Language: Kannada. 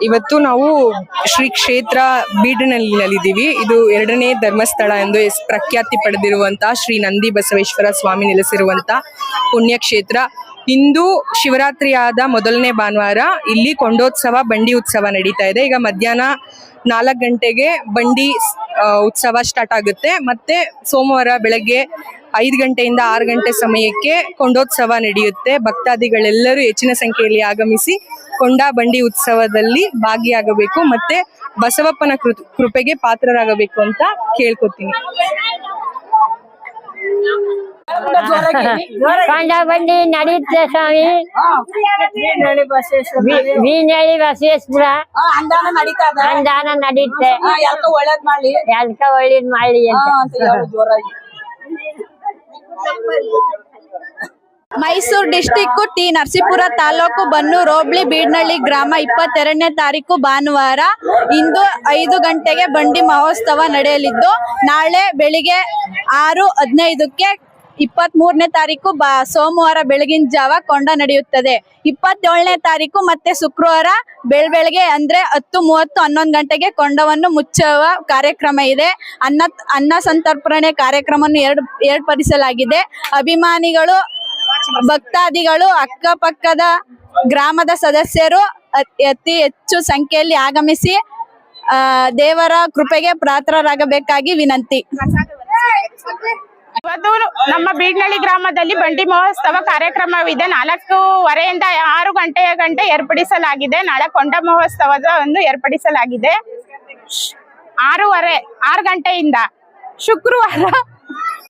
ಇವತ್ತು ನಾವು ಶ್ರೀ ಕ್ಷೇತ್ರ ಬೀಡನಹಳ್ಳಿಯಲ್ಲಿದ್ದೀವಿ. ಇದು 2ನೇ ಧರ್ಮಸ್ಥಳ ಎಂದು ಪ್ರಖ್ಯಾತಿ ಪಡೆದಿರುವಂತಹ ಶ್ರೀ ನಂದಿ ಬಸವೇಶ್ವರ ಸ್ವಾಮಿ ನೆಲೆಸಿರುವಂತಹ ಪುಣ್ಯಕ್ಷೇತ್ರ. ಇಂದು ಶಿವರಾತ್ರಿಯಾದ ಮೊದಲನೇ ಭಾನುವಾರ ಇಲ್ಲಿ ಕೊಂಡೋತ್ಸವ ಬಂಡಿ ಉತ್ಸವ ನಡೀತಾ ಇದೆ. ಈಗ ಮಧ್ಯಾಹ್ನ 4 ಗಂಟೆಗೆ ಬಂಡಿ ಉತ್ಸವ ಸ್ಟಾರ್ಟ್ ಆಗುತ್ತೆ. ಮತ್ತೆ ಸೋಮವಾರ ಬೆಳಗ್ಗೆ 5 ಗಂಟೆಯಿಂದ 6 ಗಂಟೆ ಸಮಯಕ್ಕೆ ಕೊಂಡೋತ್ಸವ ನಡೆಯುತ್ತೆ. ಭಕ್ತಾದಿಗಳೆಲ್ಲರೂ ಹೆಚ್ಚಿನ ಸಂಖ್ಯೆಯಲ್ಲಿ ಆಗಮಿಸಿ ಕೊಂಡ ಬಂಡಿ ಉತ್ಸವದಲ್ಲಿ ಭಾಗಿಯಾಗಬೇಕು ಮತ್ತೆ ಬಸವಪ್ಪನ ಕೃಪೆಗೆ ಪಾತ್ರರಾಗಬೇಕು ಅಂತ ಕೇಳ್ಕೊತೀನಿ. ಕೊಂಡ ಬಂಡಿ ನಡೆಯುತ್ತೆ ಸ್ವಾಮಿ. ಬೀನಳ್ಳಿ ಬಸವೇಶ್ವರ ಅಂದಾನ ನಡೆಯುತ್ತೆ. ಒಳ್ಳೇದ್ ಮಾಡ್ಲಿ ಎಲ್ಕ ಒಳ್ಳೇದ್ ಮಾಡ್ಲಿ ಅಂತ. ಮೈಸೂರು ಡಿಸ್ಟಿಕ್ ಟಿ ನರಸೀಪುರ ತಾಲೂಕು ಬನ್ನೂರು ಹೋಬಳಿ ಬೀಡನಹಳ್ಳಿ ಗ್ರಾಮ 22ನೇ ತಾರೀಕು ಭಾನುವಾರ ಇಂದು 5 ಗಂಟೆಗೆ ಬಂಡಿ ಮಹೋತ್ಸವ ನಡೆಯಲಿದ್ದು ನಾಳೆ ಬೆಳಿಗ್ಗೆ 6:15ಕ್ಕೆ 23ನೇ ತಾರೀಕು ಸೋಮವಾರ ಬೆಳಗಿನ ಜಾವ ಕೊಂಡ ನಡೆಯುತ್ತದೆ. 27ನೇ ತಾರೀಕು ಮತ್ತೆ ಶುಕ್ರವಾರ ಬೆಳಗ್ಗೆ ಅಂದ್ರೆ 10:30 11 ಗಂಟೆಗೆ ಕೊಂಡವನ್ನು ಮುಚ್ಚುವ ಕಾರ್ಯಕ್ರಮ ಇದೆ. ಅನ್ನ ಸಂತರ್ಪಣೆ ಕಾರ್ಯಕ್ರಮವನ್ನು ಏರ್ಪಡಿಸಲಾಗಿದೆ. ಅಭಿಮಾನಿಗಳು ಭಕ್ತಾದಿಗಳು ಅಕ್ಕಪಕ್ಕದ ಗ್ರಾಮದ ಸದಸ್ಯರು ಅತಿ ಹೆಚ್ಚು ಸಂಖ್ಯೆಯಲ್ಲಿ ಆಗಮಿಸಿ ದೇವರ ಕೃಪೆಗೆ ಪಾತ್ರರಾಗಬೇಕಾಗಿ ವಿನಂತಿ. ಇವತ್ತು ನಮ್ಮ ಬೀಡನಹಳ್ಳಿ ಗ್ರಾಮದಲ್ಲಿ ಬಂಡಿ ಮಹೋತ್ಸವ ಕಾರ್ಯಕ್ರಮವಿದೆ. 4:15ರಿಂದ 6 ಗಂಟೆ ಏರ್ಪಡಿಸಲಾಗಿದೆ. ನಾಳೆ ಕೊಂಡ ಮಹೋತ್ಸವವನ್ನು ಏರ್ಪಡಿಸಲಾಗಿದೆ. 6 ಗಂಟೆಯಿಂದ ಶುಕ್ರವಾರ